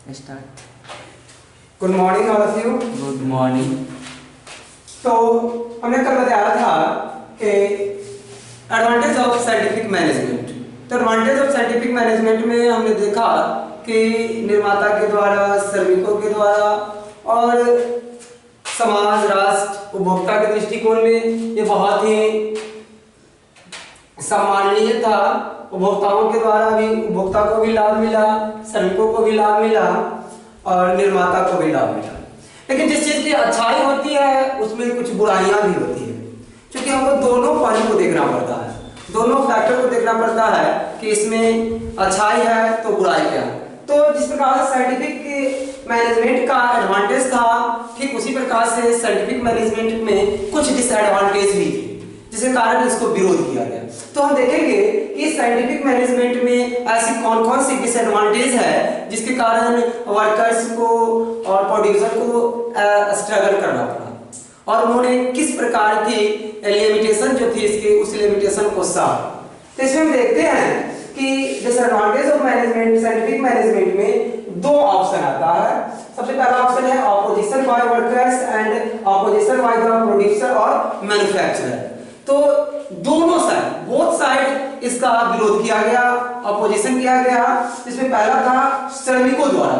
Start. Good morning all of you. Good morning. तो हमने कल बताया था कि एडवांटेज ऑफ साइंटिफिक मैनेजमेंट। तो एडवांटेज ऑफ साइंटिफिक मैनेजमेंट में हमने देखा कि निर्माता के द्वारा, श्रमिकों के द्वारा और समाज, राष्ट्र, उपभोक्ता के दृष्टिकोण में ये बहुत ही सम्माननीय था। उपभोक्ताओं के द्वारा भी, उपभोक्ता को भी लाभ मिला, श्रमिकों को भी लाभ मिला और निर्माता को भी लाभ मिला। लेकिन जिस चीज की अच्छाई होती है उसमें कुछ बुराइयां भी होती है, क्योंकि हमको दोनों पॉइंट को देखना पड़ता है, दोनों फैक्टर को देखना पड़ता है कि इसमें अच्छाई है तो बुराई क्या है। तो जिस प्रकार से साइंटिफिक मैनेजमेंट का एडवांटेज था, ठीक उसी प्रकार से साइंटिफिक मैनेजमेंट में कुछ डिसएडवांटेज भी थे, जिसके कारण इसको विरोध किया गया। तो हम देखेंगे कि साइंटिफिक मैनेजमेंट में ऐसी कौन कौन सी डिसएडवांटेज है जिसके कारण वर्कर्स को और प्रोड्यूसर को स्ट्रगल करना पड़ा और उन्होंने किस प्रकार की लिमिटेशन जो थी इसके, उस लिमिटेशन को साफ। तो इसमें हम देखते हैं कि disadvantage of management, scientific management में दो ऑप्शन आता है। सबसे पहला ऑप्शन है opposition by workers and opposition by the producer और मैन्युफैक्चरर। तो दोनों साइड, बोथ साइड इसका विरोध किया गया, ऑपोजिशन किया गया। इसमें पहला था श्रमिकों द्वारा।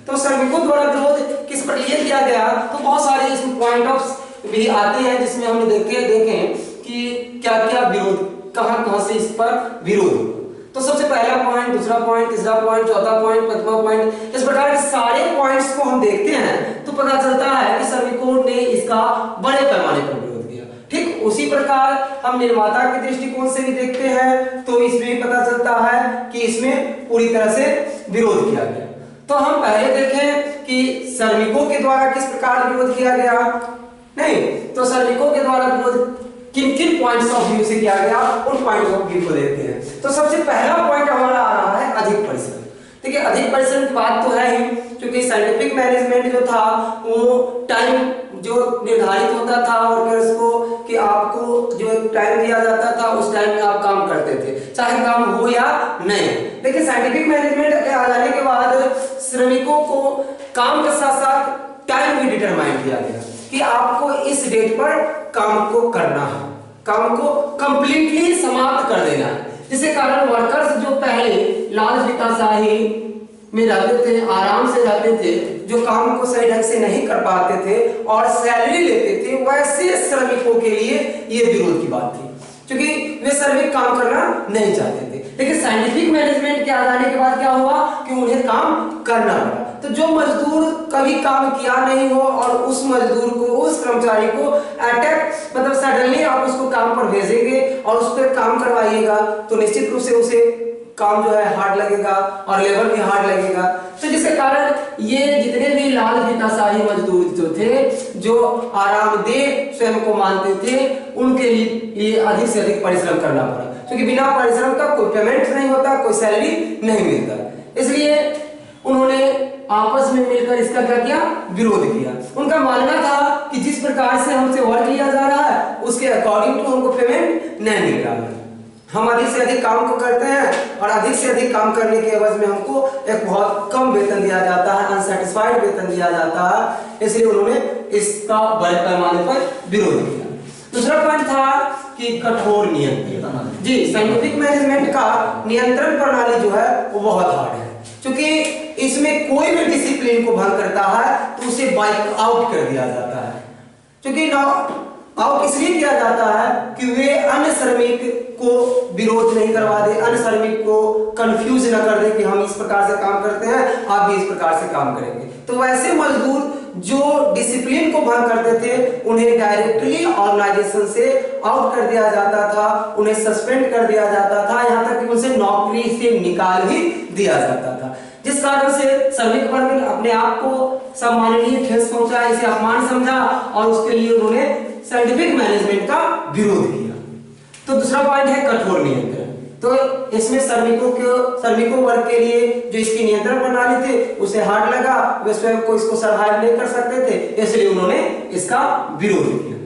तो श्रमिकों द्वारा विरोध किस पर लिए किया गया, तो बहुत सारे इसमें पॉइंट ऑफ भी आते हैं जिसमें हम देखें कि क्या क्या विरोध, कहां से इस पर विरोध। तो सबसे पहला पॉइंट, दूसरा पॉइंट, तीसरा पॉइंट, चौथा पॉइंट, पांचवा पॉइंट, इस प्रकार के सारे पॉइंट्स को हम देखते हैं तो पता चलता है कि श्रमिकों ने इसका बड़े पैमाने पर विरोध किया। ठीक उसी प्रकार हम निर्माता के दृष्टिकोण से भी देखते हैं तो इसमें पता चलता है कि इसमें पूरी तरह से विरोध किया गया। तो हम पहले देखें कि श्रमिकों के द्वारा किस प्रकार विरोध किया गया। नहीं तो श्रमिकों के द्वारा विरोध किन किन पॉइंट्स ऑफ व्यू से किया गया, उन पॉइंट्स ऑफ व्यू को देखते हैं। तो सबसे पहला पॉइंट हमारा आ रहा है अधिक परिश्रम। देखिए अधिक परिश्रम की बात तो है ही, क्योंकि साइंटिफिक मैनेजमेंट जो था वो टाइम जो निर्धारित होता था वर्कर्स को कि आपको जो टाइम दिया जाता था उस टाइम में आप काम करते थे, चाहे काम हो या नहीं। लेकिन साइंटिफिक मैनेजमेंट के आ जाने के बाद श्रमिकों को काम के साथ साथ टाइम भी डिटरमाइन किया गया कि आपको इस डेट पर काम को करना है, काम को कंप्लीटली समाप्त कर देना है। जिसके कारण वर्कर्स जो पहले लालफिताशाही में रहते थे, आराम से रहते थे, जो काम को सही ढंग से नहीं कर पाते थे और सैलरी लेते थे, वैसे श्रमिकों के लिए ये विरोध की बात थी, क्योंकि वे श्रमिक काम करना नहीं चाहते थे। लेकिन साइंटिफिक मैनेजमेंट के आ जाने के बाद क्या हुआ कि उन्हें काम करना पड़ा। तो जो मजदूर कभी काम किया नहीं हो और उस मजदूर को, उस कर्मचारी को अटैक मतलब सडनली आप उसको काम पर भेजेंगे और उस पर काम करवाइएगा तो निश्चित रूप से उसे काम जो है हार्ड लगेगा और लेबर भी हार्ड लगेगा। तो जिसके कारण ये जितने भी लालफिताशाही मजदूर जो थे, जो आरामदेह स्वयं को मानते थे, उनके लिए अधिक से अधिक परिश्रम करना पड़ा, क्योंकि बिना परिश्रम का कोई पेमेंट नहीं होता, कोई सैलरी नहीं मिलता। इसलिए उन्होंने आपस में मिलकर इसका क्या किया, विरोध किया। उनका मानना था कि जिस प्रकार से हमसे वर्क लिया जा रहा है उसके अकॉर्डिंग टू हमको पेमेंट नहीं मिल रहा है। हम अधिक से अधिक काम को करते हैं और अधिक से अधिक काम करने के एवज में हमको एक बहुत कम वेतन दिया जाता है, अनसेटिस्फाइड वेतन दिया जाता है। इसलिए उन्होंने इसका बड़े पैमाने पर विरोध किया। दूसरा पॉइंट था कि कठोर नियंत्रण। जी, साइंटिफिक मैनेजमेंट का नियंत्रण प्रणाली जो है वो बहुत हार्ड है, क्योंकि इसमें कोई भी डिसिप्लिन को भंग करता है तो उसे बाइक आउट कर दिया जाता है। क्योंकि आउट इसलिए किया जाता है कि वे अन्य श्रमिक को विरोध नहीं करवा दे, अन्य श्रमिक को कंफ्यूज न कर दे कि हम इस प्रकार से काम करते हैं, आप भी इस प्रकार से काम करेंगे। तो वैसे मजदूर जो डिसिप्लिन को भंग करते थे उन्हें डायरेक्टली ऑर्गेनाइजेशन से आउट कर दिया जाता था, उन्हें सस्पेंड कर दिया जाता था, यहाँ तक कि उनसे नौकरी से निकाल भी दिया जाता था। जिस कारण से श्रमिक वर्ग अपने आप को सम्माननीय ठेस पहुंचा, इसे अपमान समझा और उसके लिए उन्होंने साइंटिफिक मैनेजमेंट का विरोध किया। तो दूसरा पॉइंट है कठोर नियंत्रण। तो इसमें श्रमिकों वर्ग के लिए जो इसकी नियंत्रण प्रणाली थी उसे हार्ड लगा, वे स्वयं को इसको सर्वाइव नहीं कर सकते थे, इसलिए उन्होंने इसका विरोध किया।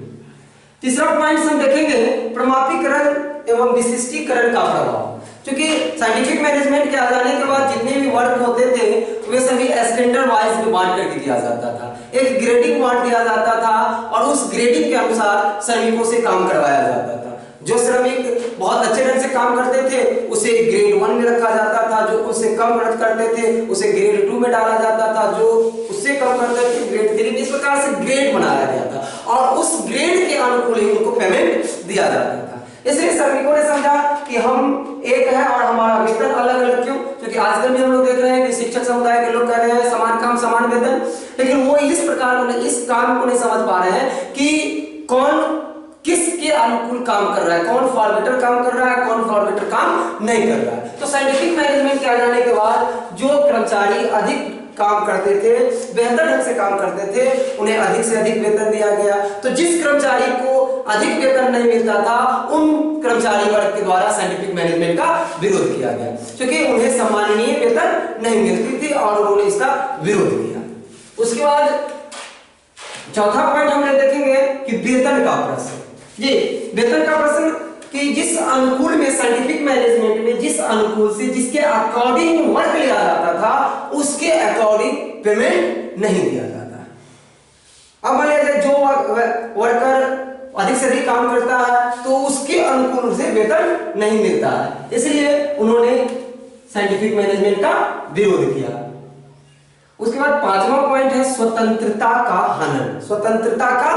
तीसरा पॉइंट हम देखेंगे प्रमापीकरण एवं विशिष्टीकरण का प्रभाव। क्योंकि साइंटिफिक मैनेजमेंट के आ जाने के बाद जितने भी वर्क होते थे वे सभी स्टैंडर्ड वाइज में बांट करके दिया जाता था, एक ग्रेडिंग बांट दिया जाता था और उस ग्रेडिंग के अनुसार श्रमिकों से काम करवाया जाता था। जो श्रमिक बहुत अच्छे ढंग से काम करते थे उसे ग्रेड 1 में रखा जाता था, जो उससे कम मेहनत करते थे उसे ग्रेड 2 में डाला जाता था, जो उससे कम करते थे ग्रेड 3 में। इस प्रकार से ग्रेड बनाया गया था और उस ग्रेड के अनुकूल ही उनको पेमेंट दिया जाता था। इसलिए श्रमिकों ने समझा कि हम एक है और हमारा वेतन अलग अलग क्यों, क्योंकि आजकल भी हम लोग देख रहे हैं कि शिक्षक समुदाय के लोग कह रहे हैं समान काम समान वेतन, लेकिन वो इस प्रकार इस काम को नहीं समझ पा रहे हैं कि कौन किसके अनुकूल काम कर रहा है, कौन फॉर बेटर काम कर रहा है, कौन फॉर बेटर काम नहीं कर रहा है। तो साइंटिफिक मैनेजमेंट के आ जाने के बाद जो कर्मचारी अधिक काम करते थे, बेहतर ढंग से काम करते थे, उन्हें अधिक से अधिक वेतन दिया गया। तो जिस कर्मचारी को अधिक वेतन नहीं मिलता था उन कर्मचारी वर्ग के द्वारा साइंटिफिक मैनेजमेंट का विरोध किया गया, क्योंकि उन्हें सम्माननीय वेतन नहीं मिलती थी और उन्होंने इसका विरोध किया। उसके बाद चौथा पॉइंट हम देखेंगे कि वेतन का प्रश्न। जी, वेतन का प्रश्न कि जिस अनुकूल में साइंटिफिक मैनेजमेंट में जिस अनुकूल से जिसके अकॉर्डिंग वर्क लिया जाता था उसके अकॉर्डिंग पेमेंट नहीं दिया जाता। अब मान लीजिए जो वर्कर अधिक से अधिक काम करता है तो उसके अनुकूल से वेतन नहीं मिलता है, इसलिए उन्होंने साइंटिफिक मैनेजमेंट का विरोध किया। उसके बाद पांचवा पॉइंट है स्वतंत्रता का हनन। स्वतंत्रता का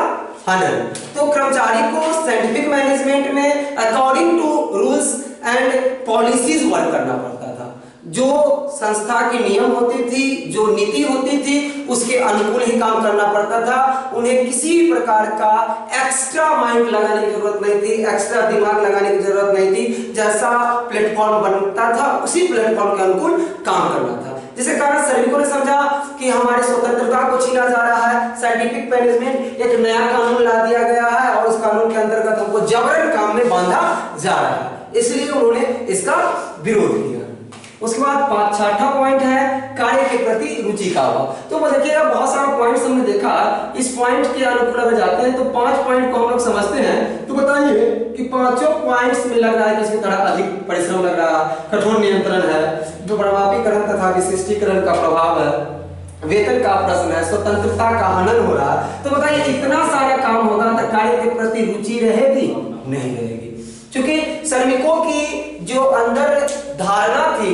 हनन, तो कर्मचारी को साइंटिफिक मैनेजमेंट में according to rules and policies work करना पड़ता था। जो संस्था की नियम होती थी, जो नीति होती थी, उसके अनुकूल ही काम करना पड़ता था। उन्हें किसी प्रकार का एक्स्ट्रा माइंड लगाने की जरूरत नहीं थी, एक्स्ट्रा दिमाग लगाने की जरूरत नहीं थी। जैसा प्लेटफॉर्म बनता था उसी प्लेटफॉर्म के अनुकूल काम करना था, जिसके कारण श्रमिकों ने समझा कि हमारी स्वतंत्रता को छीना जा रहा है। साइंटिफिक मैनेजमेंट एक नया कानून ला दिया गया है और उस कानून के अंतर्गत हमको जबरन काम में बांधा जा रहा है, इसलिए उन्होंने इसका विरोध किया। उसके बाद छठा पॉइंट है कार्य के प्रति रुचि का अभाव। तो देखिएगा बहुत सारा पॉइंट्स हमने देखा, इस पॉइंट के अनुकूल अगर जाते हैं तो 5 पॉइंट को हम लोग समझते हैं। तो बताइए कि पांचों पॉइंट्स में लग रहा है कि इसमें थोड़ा अधिक परिश्रम लग रहा है, कठोर नियंत्रण है, जो प्रभावीकरण तथा विशिष्टीकरण का प्रभाव है, वेतन का प्रश्न है, स्वतंत्रता का हनन हो रहा है। तो बताइए इतना सारा काम होगा तो कार्य के प्रति रुचि रहेगी? नहीं रहेगी, क्योंकि श्रमिकों की जो अंदर धारणा थी,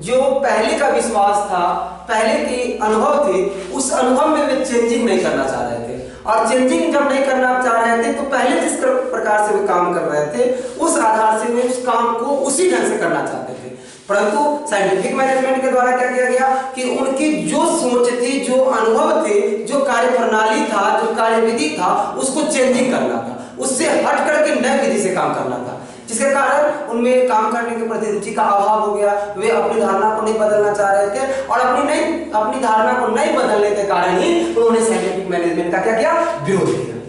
जो पहले का विश्वास था, पहले की अनुभव थी, उस अनुभव में वे चेंजिंग नहीं करना चाह रहे थे। और चेंजिंग जब नहीं करना चाह रहे थे तो पहले जिस प्रकार से वे काम कर रहे थे उस आधार से वे उस काम को उसी ढंग से करना चाहते थे। परंतु साइंटिफिक मैनेजमेंट के द्वारा क्या किया गया कि उनकी जो सोच थी, जो अनुभव थे, जो कार्य प्रणाली था, जो कार्यविधि था, उसको चेंजिंग करना था, उससे हट करके नई विधि से काम करना था, जिसके कारण उनमें काम करने के प्रति रुचि का अभाव हो गया। वे अपनी धारणा को नहीं बदलना चाह रहे थे और अपनी धारणा को नहीं बदलने के कारण ही उन्होंने साइंटिफिक मैनेजमेंट का क्या किया? विरोध किया।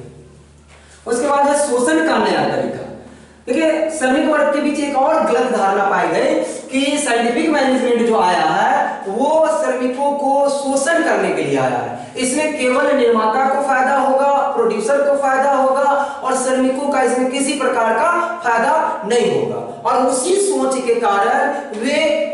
उसके बाद है शोषण का नया तरीका। देखिए श्रमिक वर्ग के बीच एक और गलत धारणा पाई गई कि साइंटिफिक मैनेजमेंट जो आया है वो श्रमिकों को शोषण करने के लिए आया है। इसमें केवल निर्माता को फायदा होगा, प्रोड्यूसर को फायदा होगा और श्रमिकों का इसमें किसी प्रकार का फायदा नहीं होगा। और उसी सोच के कारण वे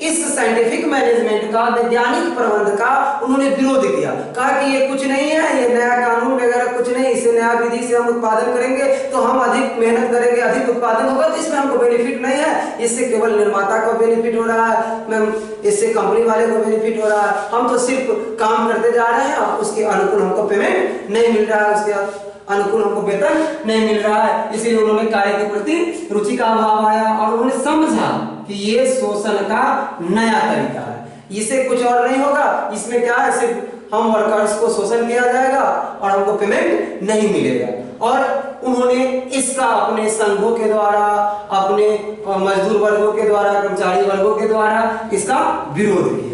इस साइंटिफिक मैनेजमेंट का, वैज्ञानिक प्रबंध का उन्होंने विरोध किया। कहा कि ये कुछ नहीं है, ये नया कानून वगैरह कुछ नहीं, इसे नया विधि से हम उत्पादन करेंगे तो हम अधिक मेहनत करेंगे, अधिक उत्पादन होगा, तो इसमें हमको बेनिफिट नहीं है। इससे केवल निर्माता को बेनिफिट हो रहा है, इससे कंपनी वाले को बेनिफिट हो रहा है, हम तो सिर्फ काम करते जा रहे हैं और उसके अनुकूल हमको पेमेंट नहीं मिल रहा है, उसके अनुकूल हमको वेतन नहीं मिल रहा है। इसलिए उन्होंने कार्य के प्रति रुचि का अभाव आया और उन्होंने समझा कि ये शोषण का नया तरीका है, इससे कुछ और नहीं होगा, इसमें क्या है, सिर्फ हम वर्कर्स को शोषण किया जाएगा और हमको पेमेंट नहीं मिलेगा। और उन्होंने इसका अपने संघों के द्वारा, अपने मजदूर वर्गों के द्वारा, कर्मचारी वर्गों के द्वारा इसका विरोध किया।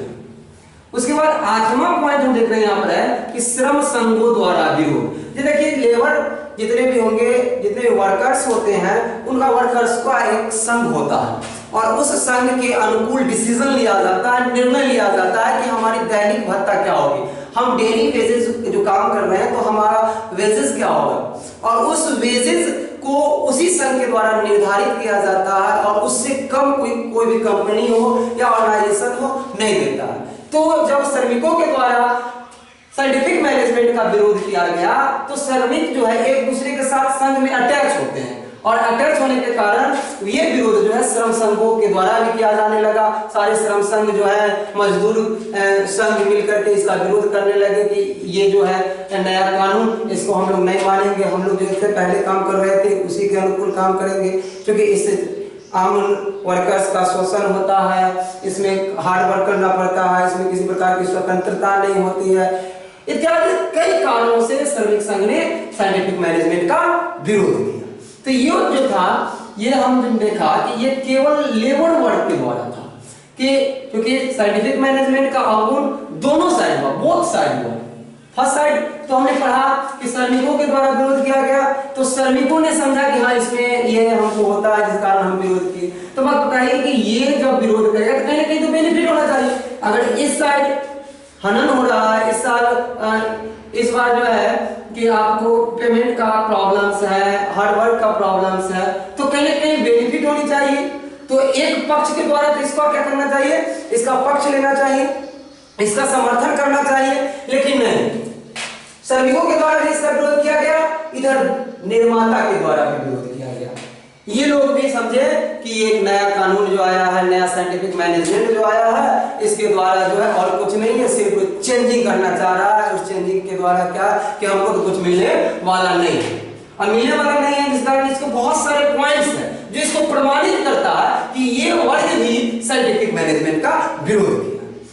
उसके बाद 8वां पॉइंट हम देख रहे हैं यहाँ पर है कि श्रम संघों द्वारा विरोध। ये देखिए लेबर जितने भी होंगे, जितने भी वर्कर्स होते हैं, उनका वर्कर्स का एक संघ होता है और उस संघ के अनुकूल डिसीजन लिया जाता है, निर्णय लिया जाता है कि हमारी दैनिक भत्ता क्या होगी, हम डेली वेजेस जो काम कर रहे हैं तो हमारा वेजेस क्या होगा। और उस वेजेस को उसी संघ के द्वारा निर्धारित किया जाता है और उससे कम कोई भी कंपनी हो या ऑर्गेनाइजेशन हो नहीं देता है। तो जब श्रमिकों के द्वारा साइंटिफिक मैनेजमेंट का विरोध किया गया तो श्रमिक जो है एक दूसरे के साथ संघ में अटैच होते हैं और अटैच होने के कारण ये विरोध जो है श्रम संघों के द्वारा भी किया जाने लगा। सारे श्रम संघ जो है मजदूर संघ मिलकर के इसका विरोध करने लगे कि ये जो है नया कानून, इसको हम लोग नहीं मानेंगे, हम लोग जो इससे पहले काम कर रहे थे उसी के अनुकूल काम करेंगे, क्योंकि इससे आम वर्कर्स का शोषण होता है, इसमें हार्ड वर्क करना पड़ता है, इसमें किसी प्रकार की स्वतंत्रता नहीं होती है, इत्यादि कई कारणों से श्रमिक संघ ने साइंटिफिक मैनेजमेंट का विरोध किया। तो ये जो था ये हमने देखा कि ये केवल लेबर वर्क के द्वारा था कि क्योंकि साइंटिफिक मैनेजमेंट का अवगुण दोनों साइड हुआ, बोथ साइड हुआ। फर्स्ट साइड तो हमने पढ़ा कि श्रमिकों के द्वारा विरोध किया गया, तो श्रमिकों ने समझा कि हाँ इसमें ये हमको होता है जिस कारण हम विरोध किए। तो बात बताइए कि ये जब विरोध करेगा तो कहीं ना कहीं तो बेनिफिट होना चाहिए। अगर इस साइड हनन हो रहा है, इस बार जो है कि आपको पेमेंट का प्रॉब्लम्स है, हार्ड वर्क का प्रॉब्लम्स है, तो कहीं ना कहीं बेनिफिट होनी चाहिए। तो एक पक्ष के द्वारा तो इसका क्या करना चाहिए, इसका पक्ष लेना चाहिए, इसका समर्थन करना चाहिए, लेकिन नहीं, श्रमिकों के द्वारा भी इसका विरोध किया गया, इधर निर्माता के द्वारा भी विरोध किया गया। ये लोग भी समझे कि एक नया कानून जो आया है, नया साइंटिफिक मैनेजमेंट जो आया है, इसके द्वारा जो है और कुछ नहीं है, सिर्फ चेंजिंग करना चाह रहा है। उस चेंजिंग के द्वारा क्या कि हमको तो कुछ मिलने वाला नहीं है, और मिलने वाला नहीं है जिस कारण इसको बहुत सारे पॉइंट्स हैं जो इसको प्रमाणित करता है कि ये वर्ग भी साइंटिफिक मैनेजमेंट का विरोध किया।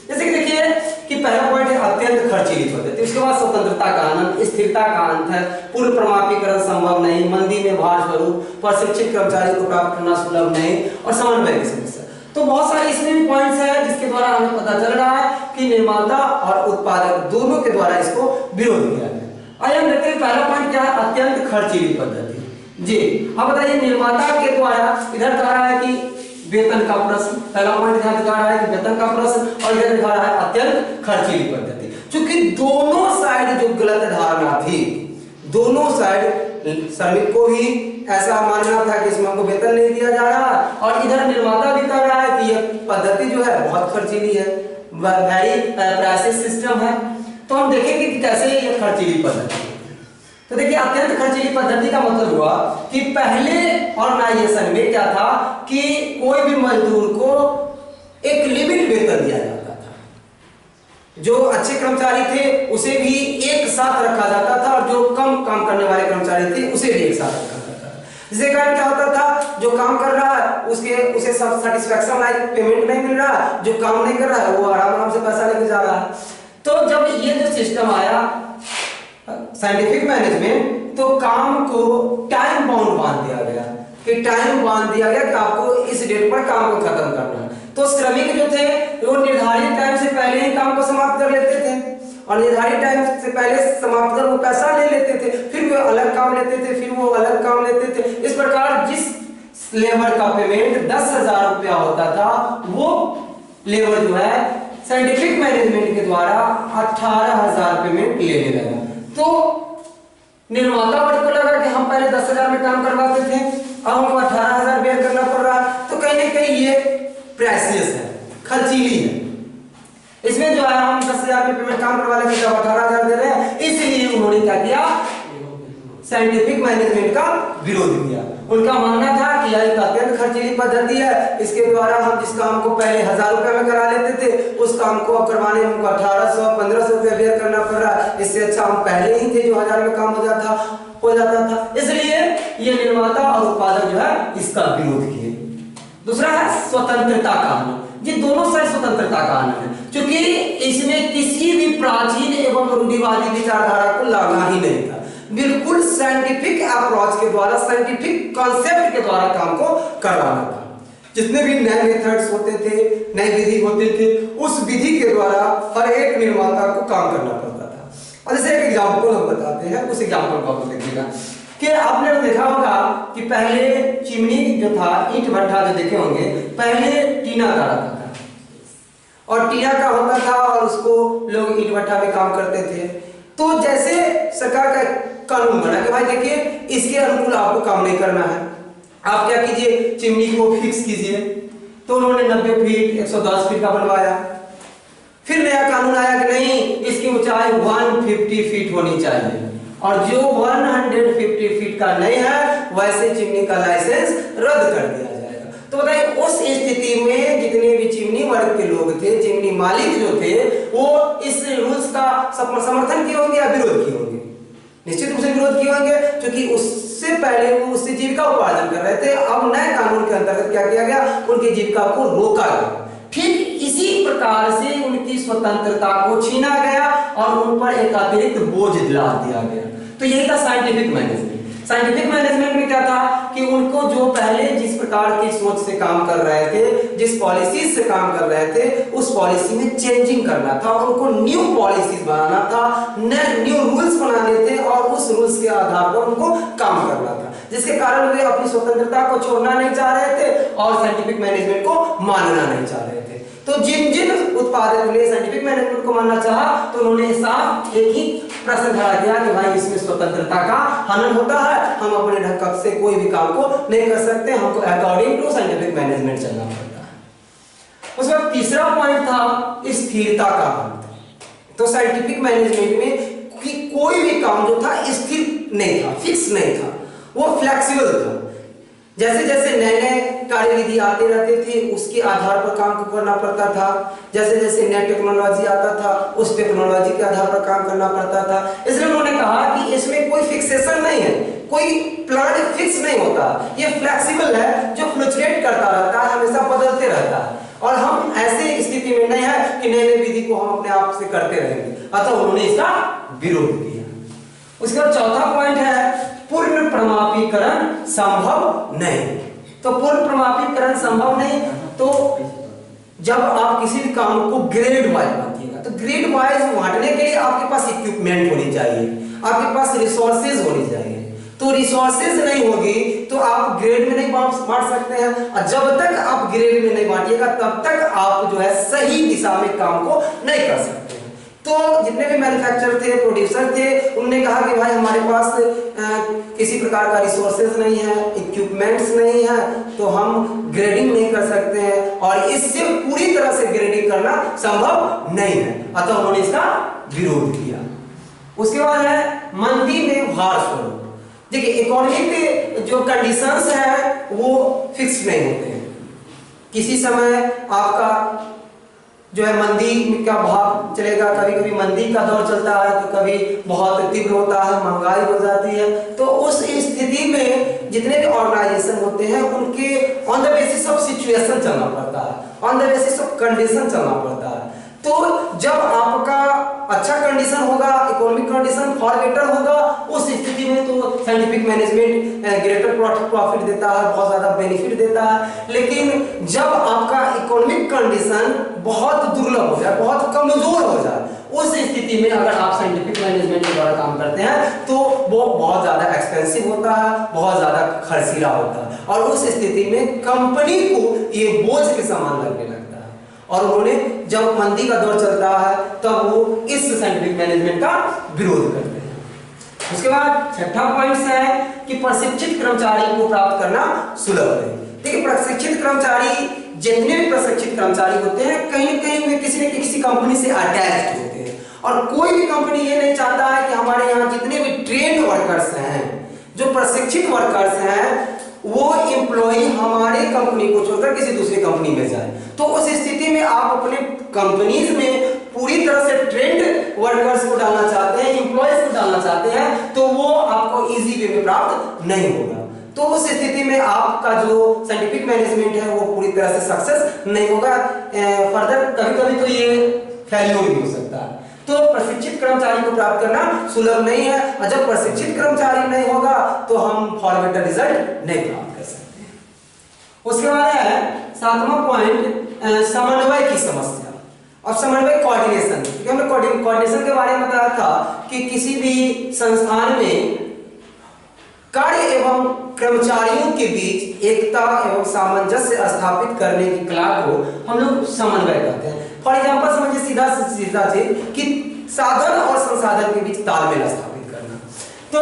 जैसे कि देखिए कि पहला पॉइंट है अत्यंत खर्चीली पद्धति, उसके बाद स्वतंत्रता का आनंद, स्थिरता का अंत है, पूर्व प्रमाणीकरण संभव नहीं, मंदी में भार स्वरूप, प्रशिक्षित कर्मचारी को प्राप्त करना सुलभ नहीं, और समन्वय की समस्या। तो बहुत सारे इसमें भी पॉइंट्स हैं जिसके द्वारा हमें पता चल रहा है कि निर्माता और उत्पादक दोनों के द्वारा इसको विरोध किया गया। आइए हम देखते हैं पहला पॉइंट क्या है, अत्यंत खर्चीली पद्धति। जी अब बताइए, निर्माता के द्वारा इधर कह रहा है कि वेतन का प्रश्न, पहला पॉइंट ध्यान दिखा रहा है कि वेतन का प्रश्न, और इधर दिखा रहा है अत्यंत खर्चीली पद्धति। क्योंकि दोनों साइड जो गलत धारणा थी, दोनों साइड श्रमिक को भी ऐसा मानना था कि इसमें हमको वेतन नहीं दिया जा रहा, और इधर निर्माता भी कह रहा है कि यह पद्धति जो है बहुत खर्चीली है, वेरी प्राइसिस सिस्टम है। तो हम देखेंगे कि कैसे ये खर्चीली पद्धति। तो देखिए अत्यंत खर्चीली पद्धति का मतलब हुआ कि पहले ऑर्गेनाइजेशन में क्या था कि कोई भी मजदूर को एक लिमिट वेतन दिया जाता था, जो अच्छे कर्मचारी थे उसे भी एक साथ रखा जाता था, और जो कम काम करने वाले कर्मचारी थे उसे भी एक साथ रखा जाता था। जिसके कारण क्या होता था, जो काम कर रहा है उसे सब सेटिस्फैक्शन लाइक पेमेंट नहीं मिल रहा, जो काम नहीं कर रहा है वो आराम से पैसा लेके जा रहा है। तो जब ये जो सिस्टम आया साइंटिफिक मैनेजमेंट, तो काम को टाइम बाउंड बांध दिया गया कि टाइम बांध दिया गया कि आपको इस डेट पर काम को खत्म करना है। तो श्रमिक जो थे वो निर्धारित टाइम से पहले ही काम को समाप्त कर लेते थे, और निर्धारित टाइम से पहले समाप्त कर वो पैसा ले लेते थे, फिर वो अलग काम लेते थे, फिर वो अलग काम लेते थे। इस प्रकार जिस लेबर का पेमेंट 10,000 रुपया होता था, वो लेबर जो है साइंटिफिक मैनेजमेंट के द्वारा 18,000 पेमेंट लेने लगा। तो निर्माता वर्ग को लगा कि हम पहले 10,000 में काम करवाते थे, अब हमको 18,000 बेयर करना पड़ रहा है, तो कहीं ना कहीं ये प्राइसियस है, खर्चीली है। इसमें जो है हम 10,000 में पेमेंट काम करवा लेते, जब 18,000 दे रहे हैं, इसलिए उन्होंने क्या किया, साइंटिफिक मैनेजमेंट का विरोध किया। उनका मानना था कि यह अत्यंत खर्चीली पद्धति है, इसके द्वारा हम जिस काम को पहले 1,000 रुपए में करा लेते थे, उस काम को अब करवाने में हमको 1,800-1,500 रुपए बेयर करना पड़ रहा है। इससे अच्छा हम पहले ही थे जो 1,000 में काम हो जाता था। इसलिए ये निर्माता और उत्पादक जो है इसका विरोध किए। दूसरा है स्वतंत्रता का आनंद। ये दोनों साइड स्वतंत्रता का आनंद है, क्योंकि इसमें किसी भी प्राचीन एवं रूढ़िवादी विचारधारा को लागू ही नहीं था। बिल्कुल साइंटिफिक अप्रोच के द्वारा, साइंटिफिक कॉन्सेप्ट के द्वारा काम को करवाना था। जितने भी नए मेथड्स होते थे, नई विधि होते थे, उस विधि के द्वारा हर एक निर्माता को काम करना पड़ता था। और जैसे एक एग्जाम्पल हम बताते हैं, उस एग्जाम्पल को आप देखिएगा कि आपने देखा होगा कि पहले चिमनी जो था, ईंट भट्ठा जो देखे होंगे, पहले टीना का रहता था, और टीना का होता था और उसको लोग ईंट भट्ठा में काम करते थे। तो जैसे सरकार का कानून बना कि भाई देखिए इसके अनुकूल आपको काम नहीं करना है, आप क्या कीजिए चिमनी को फिक्स कीजिए। तो उन्होंने 90 फीट 110 फीट का बनवाया। फिर नया कानून आया कि नहीं इसकी ऊंचाई 150 फीट होनी चाहिए, और जो 150 फीट का नहीं है वैसे चिमनी का लाइसेंस रद्द कर दिया जाएगा। तो बताइए उस स्थिति में जितने भी चिमनी वर्ग के लोग थे, चिमनी मालिक जो थे, वो इस रूल्स का समर्थन किए होंगे या विरोध किए होंगे? निश्चित रूप से विरोध किए होंगे, क्योंकि उससे पहले वो उससे जीविका उपार्जन कर रहे थे। अब नए कानून के अंतर्गत क्या किया गया, उनकी जीविका को रोका गया। ठीक इसी प्रकार से उनकी स्वतंत्रता को छीना गया और उन पर एक अतिरिक्त बोझ लाद दिया गया। तो यही था साइंटिफिक मैनेजमेंट। साइंटिफिक मैनेजमेंट में क्या था कि उनको जो पहले जिस प्रकार की सोच से काम कर रहे थे, जिस पॉलिसीज से काम कर रहे थे, उस पॉलिसी में चेंजिंग करना था, उनको न्यू पॉलिसीज बनाना था, न्यू रूल्स बनाने थे और उस रूल्स के आधार पर उनको काम करना था, जिसके कारण वे अपनी स्वतंत्रता को छोड़ना नहीं चाह रहे थे और साइंटिफिक मैनेजमेंट को मानना नहीं चाह रहे थे। तो जिन जिन उत्पादकों ने साइंटिफिक मैनेजमेंट को मानना चाहा, तो उन्होंने साफ एक ही प्रश्न खड़ा किया कि भाई इसमें स्वतंत्रता का हनन होता है, हम अपने ढंग से कोई भी काम को नहीं कर सकते, हमको अकॉर्डिंग टू साइंटिफिक मैनेजमेंट चलना पड़ता है। उसके बाद तीसरा पॉइंट था स्थिरता का अंत। तो साइंटिफिक मैनेजमेंट में कि कोई भी काम जो था स्थिर नहीं था, फिक्स नहीं था, वो फ्लेक्सिबल था। जैसे जैसे नए नए कार्यविधि आते रहते थे उसके आधार पर काम करना पड़ता था, जैसे जैसे नई टेक्नोलॉजी आता था उस टेक्नोलॉजी के आधार पर काम करना पड़ता था। इसलिए उन्होंने कहा कि इसमें कोई फिक्सेशन नहीं है, कोई प्लान फिक्स नहीं होता, ये फ्लेक्सिबल है, जो फ्लक्चुएट करता रहता है, हमेशा बदलते रहता है, और हम ऐसे स्थिति में नहीं है कि नए नए विधि को हम अपने आप से करते रहेंगे। अतः उन्होंने इसका विरोध किया। उसके बाद चौथा पॉइंट है पूर्ण प्रमापीकरण संभव नहीं। तो पूर्ण प्रमापीकरण संभव नहीं, तो जब आप किसी भी काम को ग्रेड वाइज बांटिएगा, तो ग्रेड वाइज बांटने के लिए आपके पास इक्विपमेंट होनी चाहिए, आपके पास रिसोर्सेज होनी चाहिए। तो रिसोर्सेज नहीं होगी तो आप ग्रेड में नहीं बांट सकते हैं, और जब तक आप ग्रेड में नहीं बांटिएगा तब तक आप जो है सही दिशा में काम को नहीं कर सकते। तो जितने भी मैन्युफैक्चरर थे, प्रोड्यूसर थे, उन्होंने कहा कि भाई हमारे पास किसी प्रकार का रिसोर्सेज नहीं है, इक्विपमेंट्स नहीं है, तो हम ग्रेडिंग नहीं कर सकते हैं और इससे पूरी तरह से ग्रेडिंग करना संभव नहीं है। अतः उन्होंने इसका विरोध किया। उसके बाद है मंदी में भार स्वरूप। देखिए इकोनॉमिक जो कंडीशंस है वो फिक्स नहीं होते हैं। किसी समय आपका जो है मंदी का भाव चलेगा, कभी कभी मंदी का दौर चलता है तो कभी बहुत तीव्र होता है, महंगाई हो जाती है। तो उस स्थिति में जितने भी ऑर्गेनाइजेशन होते हैं उनके on the basis of situation चलना पड़ता है, on the basis of condition चलना पड़ता है। तो जब आपका अच्छा कंडीशन होगा, इकोनॉमिक कंडीशन फॉर बेटर होगा, उस स्थिति में तो साइंटिफिक मैनेजमेंट ग्रेटर प्रॉफिट देता है, बहुत ज्यादा बेनिफिट देता है। लेकिन जब आपका इकोनॉमिक कंडीशन बहुत दुर्लभ हो जाए, बहुत कमजोर हो जाए, उस स्थिति में अगर आप साइंटिफिक मैनेजमेंट के द्वारा काम करते हैं तो वो बहुत ज्यादा एक्सपेंसिव होता है, बहुत ज्यादा खर्चीला होता है, और उस स्थिति में कंपनी को ये बोझ के समान लगने लगता है। और उन्होंने जब मंदी का दौर चल रहा है तब वो इस साइंटिफिक मैनेजमेंट का विरोध करते हैं। उसके बाद छठा पॉइंट है कि प्रशिक्षित कर्मचारी को प्राप्त करना सुलभ है। देखिए प्रशिक्षित कर्मचारी, जितने भी प्रशिक्षित कर्मचारी होते हैं कहीं न कहीं वे किसी न किसी कंपनी से अटैच्ड होते हैं, और कोई भी कंपनी ये नहीं चाहता है कि हमारे यहाँ जितने भी ट्रेन्ड वर्कर्स हैं, जो प्रशिक्षित वर्कर्स हैं, वो एम्प्लॉय हमारे कंपनी को छोड़कर किसी दूसरी कंपनी में जाए। तो उस स्थिति में आप अपने कंपनीज में पूरी तरह से ट्रेंड वर्कर्स को डालना चाहते हैं, एम्प्लॉयज को डालना चाहते हैं, तो वो आपको इजी वे में प्राप्त नहीं होगा। तो उस स्थिति में आपका जो साइंटिफिक मैनेजमेंट है वो पूरी तरह से सक्सेस नहीं होगा। फर्दर कभी कभी तो ये फेल्योर भी हो सकता है। तो प्रशिक्षित कर्मचारी को प्राप्त करना सुलभ नहीं है, और जब प्रशिक्षित कर्मचारी नहीं होगा तो हम फॉर बेटर रिजल्ट नहीं प्राप्त कर सकते। उसके बाद है सातवां पॉइंट समन्वय की समस्या। अब समन्वय कोऑर्डिनेशन, क्योंकि हमने कोऑर्डिनेशन के बारे में बताया था कि किसी भी संस्थान में कार्य एवं कर्मचारियों के बीच एकता एवं सामंजस्य स्थापित करने की कला को हम लोग समन्वय कहते हैं। फॉर एग्जांपल समझिए सीधा चीज कि साधन और संसाधन के बीच तालमेल स्थापित करना। तो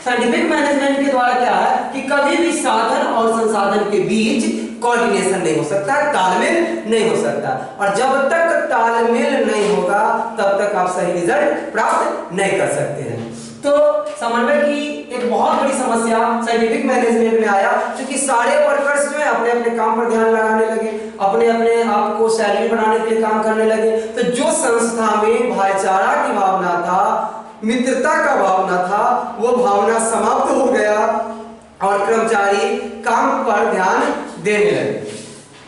साइंटिफिक मैनेजमेंट के द्वारा क्या है कि कभी भी साधन और संसाधन के बीच कोऑर्डिनेशन नहीं हो सकता, तालमेल नहीं हो सकता, और जब तक तालमेल नहीं होगा तब तक आप सही रिजल्ट प्राप्त नहीं कर सकते हैं। तो समन्वय की एक बहुत बड़ी समस्या साइंटिफिक मैनेजमेंट में आया, क्योंकि सारे वर्कर्स जो है अपने अपने काम पर ध्यान लगाने लगे, अपने अपने आप को सैलरी बनाने के लिए काम करने लगे। तो जो संस्था में भाईचारा की भावना था, मित्रता का भावना था, वो भावना समाप्त हो गया और कर्मचारी काम पर ध्यान देने लगे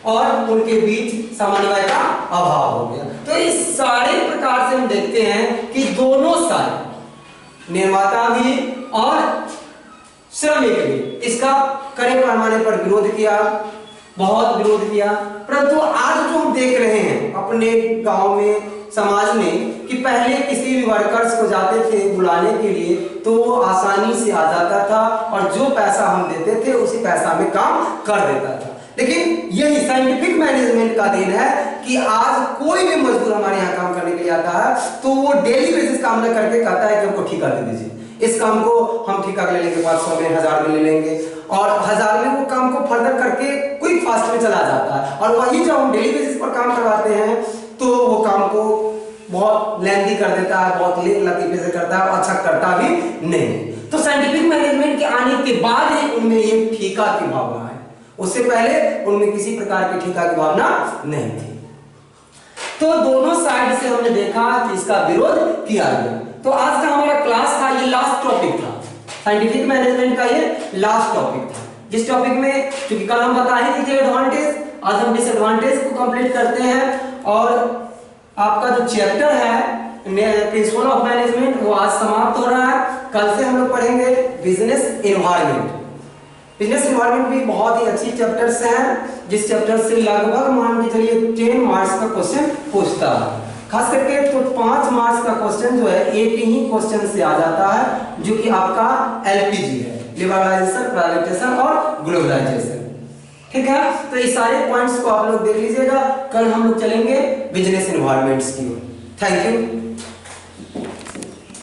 और उनके बीच समन्वय का अभाव हो गया। तो इस सारे प्रकार से हम देखते हैं कि दोनों साइड, निर्माता भी और श्रमिक भी, इसका कड़े पैमाने पर विरोध किया, बहुत विरोध किया। परंतु आज जो हम देख रहे हैं अपने गांव में, समाज में, कि पहले किसी भी वर्कर्स को जाते थे बुलाने के लिए तो वो आसानी से आ जाता था और जो पैसा हम देते थे उसी पैसा में काम कर देता था। लेकिन यही साइंटिफिक मैनेजमेंट का देन है कि आज कोई भी मजदूर हमारे यहाँ काम करने के लिए आता है तो वो डेली बेसिस काम न करके कहता है कि हमको ठेका दे दीजिए, इस काम को हम ठेका ले लेंगे, 500 में, 1000 में ले लेंगे, और 1000 में वो काम को फर्दर करके क्विक फास्ट में चला जाता है। और वही जब हम डेली बेसिस पर काम करवाते हैं तो वो काम को बहुत लेंथी कर देता है, बहुत लेट लतीफे से करता है, अच्छा करता भी नहीं। तो साइंटिफिक मैनेजमेंट के आने के बाद ही उनमें ये ठेका की भावना है, उससे पहले उनमें किसी प्रकार की ठेका की भावना नहीं थी। तो दोनों साइड से हमने देखा कि इसका विरोध किया गया। तो आज का हमारा क्लास था, ये लास्ट टॉपिक था, साइंटिफिक मैनेजमेंट का ये लास्ट टॉपिक था, जिस टॉपिक में क्योंकि कल हम बता ही थे एडवांटेज, आज हम डिसएडवांटेज को कंप्लीट करते हैं। और आपका जो चैप्टर है प्रिंसिपल ऑफ मैनेजमेंट वो आज समाप्त हो रहा है। कल से हम लोग पढ़ेंगे बिजनेस एनवायरनमेंट। बिजनेस एनवायरनमेंट भी बहुत ही अच्छी चैप्टर से है, जिस चैप्टर से लगभग मान के चलिए 10 मार्क्स का क्वेश्चन पूछता है। खास करके तो 5 मार्क्स का क्वेश्चन जो है एक ही क्वेश्चन से आ जाता है, जो कि आपका एलपीजी है, लिबरलाइजेशन, प्राइवेटाइजेशन और ग्लोबलाइजेशन। ठीक है, तो ये सारे पॉइंट्स को आप लोग देख लीजिएगा। कल हम लोग चलेंगे बिजनेस एनवायरनमेंट्स की ओर। Thank you.